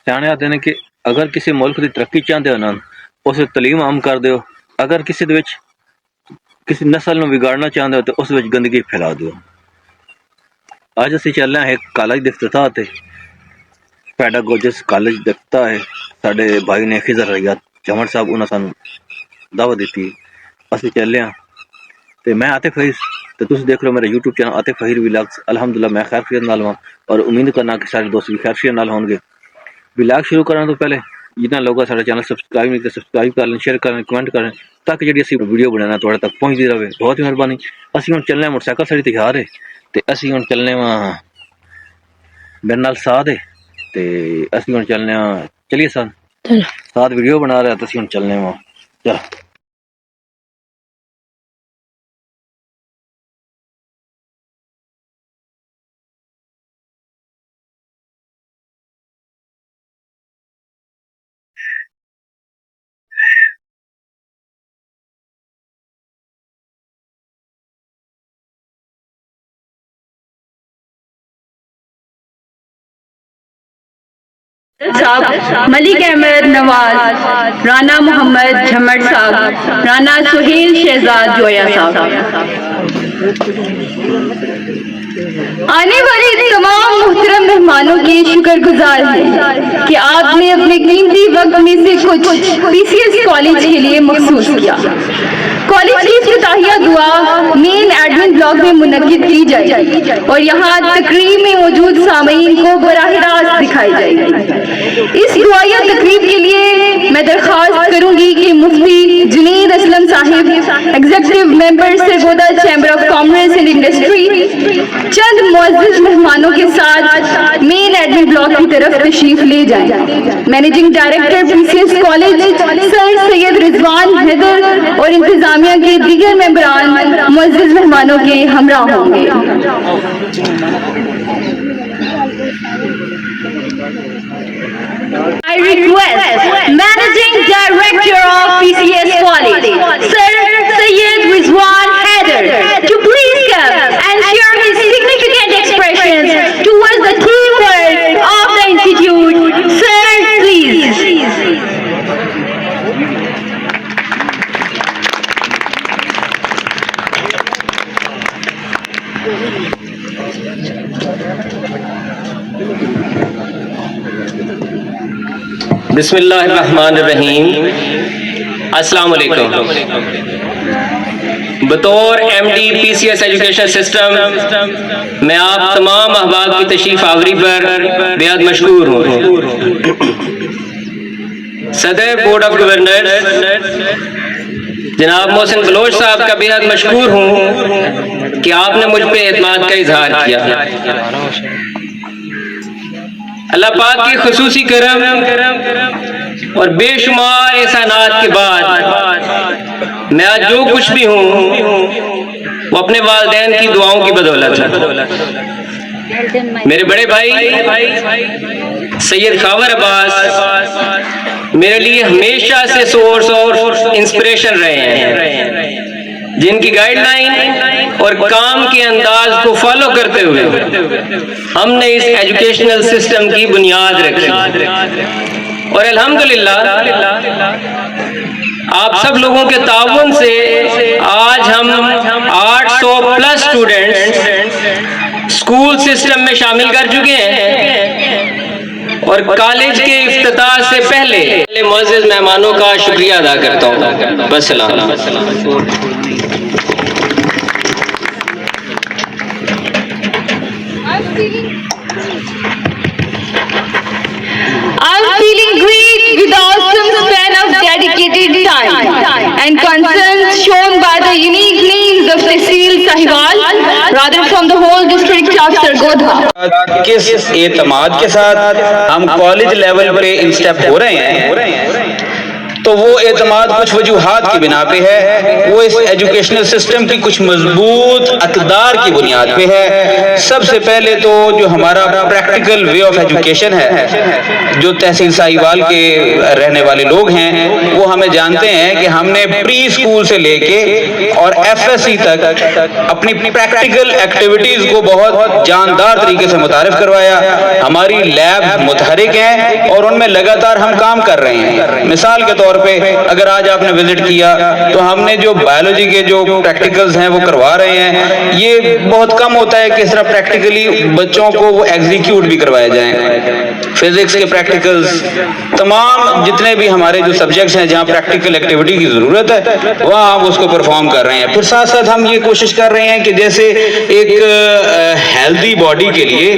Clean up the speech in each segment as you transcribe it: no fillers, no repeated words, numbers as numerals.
सियाने आते ने कि अगर किसी मुल्क की तरक्की चाहते हो ना उस तलीम आम कर दो, अगर किसी दे विच किसी नस्ल नूं बिगाड़ना चाहते हो तो उस विच गंदगी फैला दो। अज असीं चल रहे हैं एक कॉलेज दे इफ्तिताह ते, पैडागोजिस कॉलेज दा इफ्तिताह है। साडे भाई ने खिजर रैयत चमन साहब उन्हां सानूं दावत दी। असीं चले हैं तो मैं आतिफ फहीर, तो तुम देख लो मेरा यूट्यूब चैनल आतिफ फहीर व्लॉग्स। अल्हम्दुलिल्लाह मैं खैरियत नाल हां और उम्मीद करना कि सारे दोस्त भी खैरियत नाल होंगे। व्लॉग शुरू करने तो पहले जिन्होंने लोग साडा चैनल सबसक्राइब नहीं किया सबसक्राइब कर लें, शेयर करें, कमेंट करें ताकि जी असीं वीडियो बनाना तुहाडे तक पहुँचती रहे। बहुत ही मेहरबानी। असीं हुण चलने मोटरसाइकिल साडी तैयार है तो असीं हुण चलने मेरे नाल साथ है तो असीं हुण चलने चलिए साथ वीडियो बना रहे तो असीं हुण चलने चल। साहब, मलिक अहमद नवाज, राना मोहम्मद झमट साहब, राना सुहेल शहजाद जोया साहब, आने वाले तमाम मुहतरम मेहमानों के शुक्रगुजार हैं कि आपने अपने कीमती वक्त में से कुछ पीसीएस कॉलेज के लिए मखसूस किया। कॉलेज की इफ्तिताहिया दुआ मेन एडमिन ब्लॉक में मुनक्किद की जाएगी और यहाँ तकरीब में मौजूद सामीन को बराह रास्त दिखाई जाएगी। इस दुआया तकरीब के लिए मैं दरख्वास्त करूंगी कि Mufti Junaid Aslam Sahib, executive member Sargodha chamber of commerce and industry, चंद मुअज़्ज़िज़ मेहमानों के साथ मेन एडमिन ब्लॉक की तरफ तशरीफ ले जाएं। Managing director PCS college sir Syed Rizwan Haider और इंतजामिया के दीगर मेंबरान मुअज़्ज़िज़ मेहमानों के हमरा होंगे। I request Managing Director of PCS College, Sir Syed Rizwan Haider, to please come and share his significant expressions towards the teamwork of the institute. Sir, please. बिस्मिल्लाहिर्रहमानिर्रहीम। अस्सलाम वालेकुम। बतौर एमडी पीसीएस एजुकेशन सिस्टम मैं आप तमाम अहबाब की तशरीफ आवरी पर बेहद मशकूर हूँ। सदर बोर्ड ऑफ गवर्नर्स जनाब मोहसिन बलोच साहब का बेहद मशकूर हूँ कि आपने मुझ पे एतमाद का इजहार किया। अल्लाह पाक की खुसूसी करम और बेशुमार एहसानात के बाद मैं आज जो कुछ भी हूँ वो अपने वालिदैन की दुआओं की बदौलत है। मेरे बड़े भाई सैयद खावर अब्बास मेरे लिए हमेशा से सोर्स और इंस्पिरेशन रहे हैं, जिनकी गाइडलाइन और काम के अंदाज को फॉलो करते हुए हमने इस एजुकेशनल सिस्टम की बुनियाद रखी और अल्हम्दुलिल्लाह आप सब लोगों के ताउन से आज हम 800 प्लस स्टूडेंट्स स्कूल सिस्टम में शामिल कर चुके हैं और कॉलेज के इफ्तिताह से पहले मुअज़्ज़िज़ मेहमानों का शुक्रिया अदा करता हूँ। बस सलाम। I'm feeling great with the awesome span of dedicated time and concern shown by the unique names of Tehsil Sahiwal, rather from the whole district of Sargodha. किस एतमाद के साथ हम कॉलेज लेवल पे इन स्टेप हो रहे हैं तो वो एतमाद कुछ वजूहात की बिना पे है, वो इस एजुकेशनल सिस्टम की कुछ मजबूत अकदार की बुनियाद पे है। सबसे पहले तो जो हमारा प्रैक्टिकल वे ऑफ एजुकेशन है, जो तहसील साहिवाल के रहने वाले लोग हैं वो हमें जानते हैं कि हमने प्री स्कूल से लेके और FSC तक अपनी प्रैक्टिकल एक्टिविटीज को बहुत जानदार तरीके से मुतारिफ करवाया। हमारी लैब मुतहरिक हैं और उनमें लगातार हम काम कर रहे हैं। मिसाल के तौर पे अगर आज आपने विजिट किया तो हमने जो बायोलॉजी के जो प्रैक्टिकल्स हैं वो करवा रहे हैं। ये बहुत कम होता है कि इस तरह प्रैक्टिकली बच्चों को वो एग्जीक्यूट भी करवाए जाएं। फिजिक्स के प्रैक्टिकल्स, तमाम जितने भी हमारे जो सब्जेक्ट्स हैं जहाँ प्रैक्टिकल एक्टिविटी की जरूरत है वहाँ हम उसको परफॉर्म कर रहे हैं। फिर साथ साथ हम ये कोशिश कर रहे हैं कि जैसे एक हेल्दी बॉडी के लिए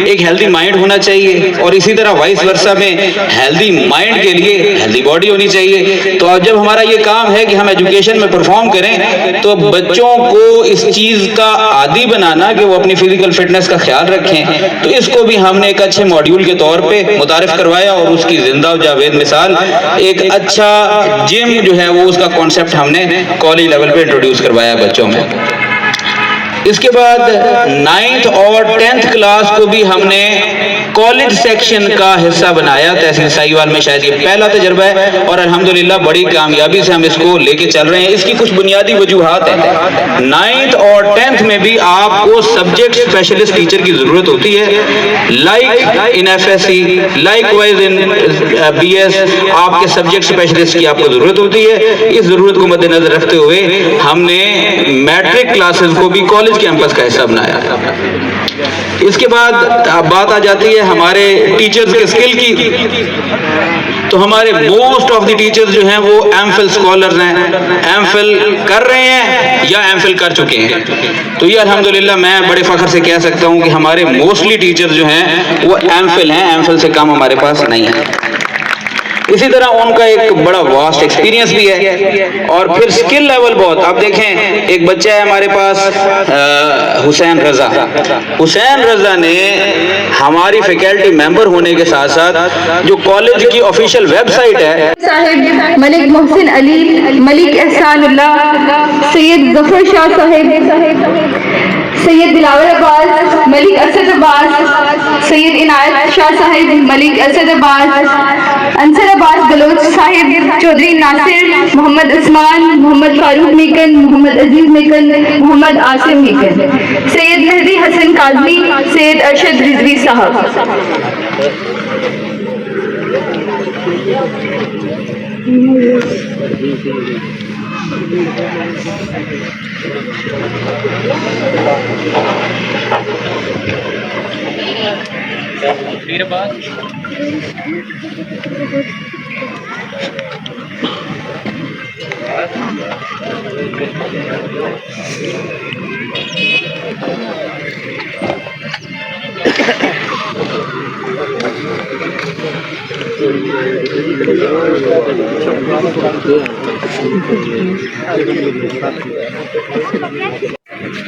एक हेल्दी माइंड होना चाहिए और इसी तरह वाइस वर्सा में हेल्दी माइंड के लिए हेल्दी बॉडी होनी चाहिए। तो अब जब हमारा ये काम है कि हम एजुकेशन में परफॉर्म करें तो बच्चों को इस चीज का आदी बनाना कि वो अपनी फिजिकल फिटनेस का ख्याल रखें, तो इसको भी हमने एक अच्छे मॉड्यूल के तौर पे मुतारिफ करवाया और उसकी जिंदा और जावेद मिसाल एक अच्छा जिम जो है वो उसका कॉन्सेप्ट हमने कॉलेज लेवल पे इंट्रोड्यूस करवाया बच्चों में। इसके बाद 9th और 10th क्लास को भी हमने कॉलेज सेक्शन का हिस्सा बनाया। तहसील साहिवाल में शायद ये पहला तजर्बा है और अल्हम्दुलिल्लाह बड़ी कामयाबी से हम इसको लेके चल रहे हैं। इसकी कुछ बुनियादी वजूहात हैं। 9th और 10th में भी आपको सब्जेक्ट स्पेशलिस्ट टीचर की जरूरत होती है, like in FSC, like wise in BS आपके सब्जेक्ट स्पेशलिस्ट की आपको जरूरत होती है। इस जरूरत को मद्देनजर रखते हुए हमने मैट्रिक क्लासेस को भी कॉलेज कैंपस का हिस्सा बनाया। इसके बाद बात आ जाती है हमारे टीचर्स के स्किल की। तो हमारे मोस्ट ऑफ द टीचर्स जो हैं वो MPhil स्कॉलर्स हैं, MPhil कर रहे हैं या MPhil कर चुके हैं। तो ये अल्हम्दुलिल्लाह मैं बड़े फख्र से कह सकता हूं कि हमारे मोस्टली टीचर्स जो हैं वो MPhil हैं, MPhil से कम हमारे पास नहीं है। इसी तरह उनका एक बड़ा वास्ट एक्सपीरियंस भी है और फिर स्किल लेवल बहुत। आप देखें एक बच्चा है हमारे पास हुसैन रजा। हुसैन रजा ने हमारी फैकल्टी मेंबर होने के साथ साथ जो कॉलेज की ऑफिशियल वेबसाइट है साहिब, मलिक मोहसिन अली, मलिक एहसानुल्लाह, सैयद जफर शाह साहिब, सैयद दिलावर अब्बास, मलिक असद अब्बास, सैयद इनायत शाह साहिब, मलिक असद अब्बास, अंसर अब्बास बलोच साहिब, चौधरी नासिर, मोहम्मद उस्मान, मोहम्मद फारूक मेकन, मोहम्मद अजीज मेकन, मोहम्मद आसिम मेकन, सैयद मेहदी हसन काजमी, सैयद अरशद रिजवी साहब।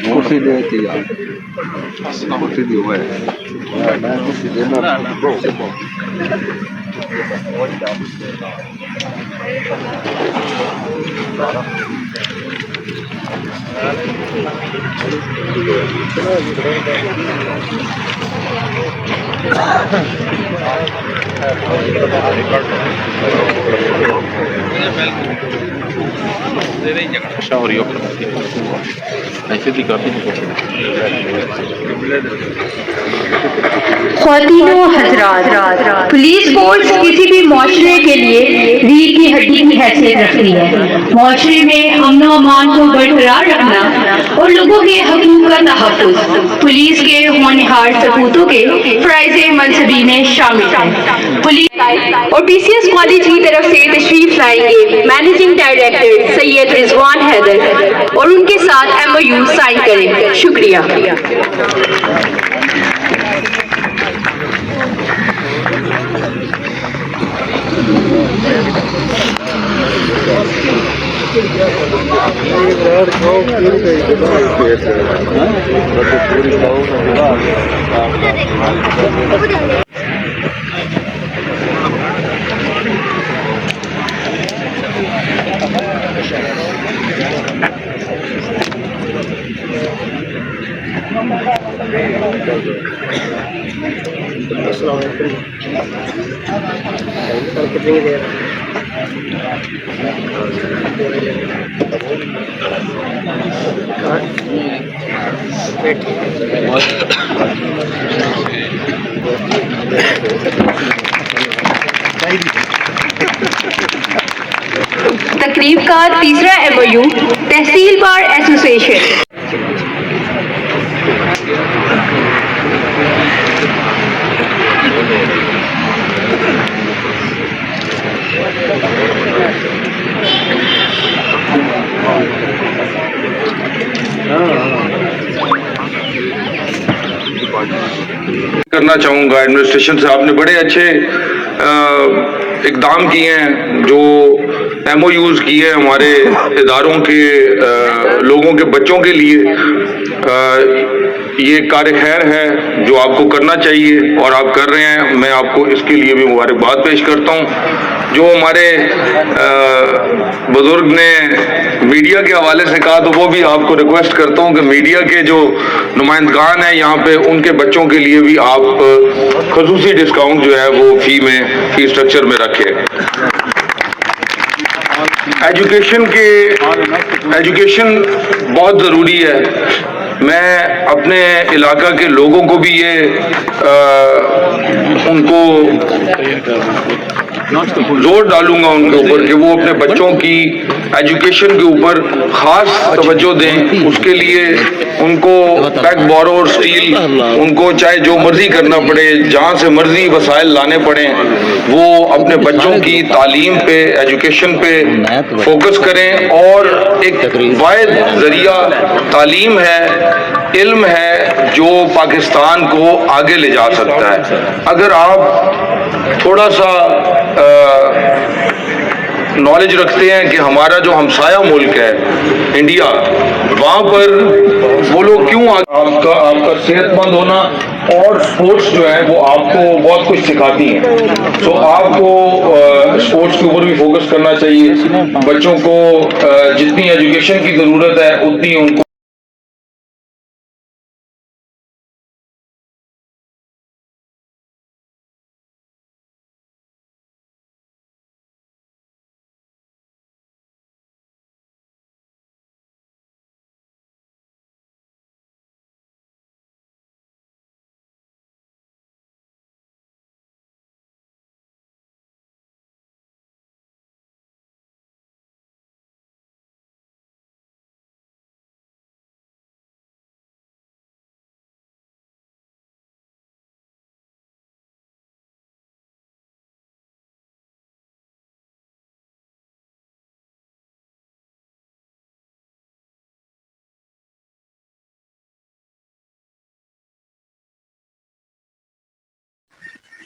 कुर्सी देती है, कुर्सी दी हुआ है, मैं कुर्सी देना ख्वातीनो हज़रात, पुलिस फोर्स किसी भी माशरे के लिए रीढ़ की हड्डी की हैसियत रखती है। माशरे में अमन व अमान को बरकरार रखना और लोगों के हकूक़ का तहफ़्फ़ुज़ पुलिस के होनहार सपूतों के फ़राइज़ मनसबी में शामिल है। पुलिस और PCS कॉलेज की तरफ से तशरीफ लाएंगे मैनेजिंग डायरेक्टर सैयद रिजवान हैदर और उनके साथ MOU साइन करेंगे। शुक्रिया। तकरीब का तीसरा MOU तहसील बार एसोसिएशन। करना चाहूँगा, एडमिनिस्ट्रेशन साहब ने बड़े अच्छे इकदाम किए हैं, जो MOUs किए हैं हमारे इदारों के लोगों के बच्चों के लिए। ये कार्य खैर है जो आपको करना चाहिए और आप कर रहे हैं, मैं आपको इसके लिए भी मुबारकबाद पेश करता हूँ। जो हमारे बुजुर्ग ने मीडिया के हवाले से कहा, तो वो भी आपको रिक्वेस्ट करता हूँ कि मीडिया के जो नुमाइंदगान हैं यहाँ पे, उनके बच्चों के लिए भी आप खसूसी डिस्काउंट जो है वो फी स्ट्रक्चर में रखें। एजुकेशन बहुत ज़रूरी है। मैं अपने इलाका के लोगों को भी ये उनको जोर डालूंगा उनके ऊपर कि वो अपने बच्चों की एजुकेशन के ऊपर खास तवज्जो दें। उसके लिए उनको बैक बोरो और स्टील, उनको चाहे जो मर्जी करना पड़े, जहाँ से मर्जी वसाइल लाने पड़े, वो अपने बच्चों की तालीम पे, एजुकेशन पे फोकस करें। और एक वाहिद जरिया तालीम है, इल्म है, जो पाकिस्तान को आगे ले जा सकता है। अगर आप थोड़ा सा नॉलेज रखते हैं कि हमारा जो हमसाया मुल्क है इंडिया, वहाँ पर वो लोग क्यों आपका सेहतमंद होना और स्पोर्ट्स जो है वो आपको बहुत कुछ सिखाती हैं। तो आपको स्पोर्ट्स के ऊपर भी फोकस करना चाहिए। बच्चों को जितनी एजुकेशन की ज़रूरत है उतनी उनको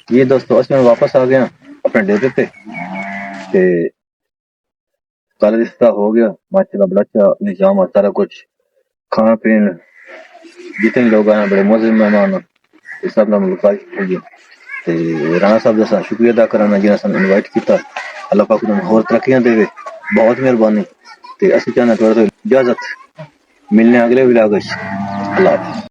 ये दोस्तों अस में वापस आ गया अपने डेरे पे ते कल रिश्ता हो गया माशाल्लाह, बड़ा अच्छा निजाम है, सारा कुछ खाना पीना, जितने लोग आए बड़े मौजूद मेहमान सब ना मुलाकात होगी। ते राणा साहब जैसा शुक्रिया अदा करना जिन्हें सन इनवाइट किया। अल्लाह पाक उन्हें और तरक्कियां देवे, बहुत मेहरबानी। ते असि चाहना थोड़ा तो इजाजत मिलने अगले व्लॉग। अल्लाह हाफिज़।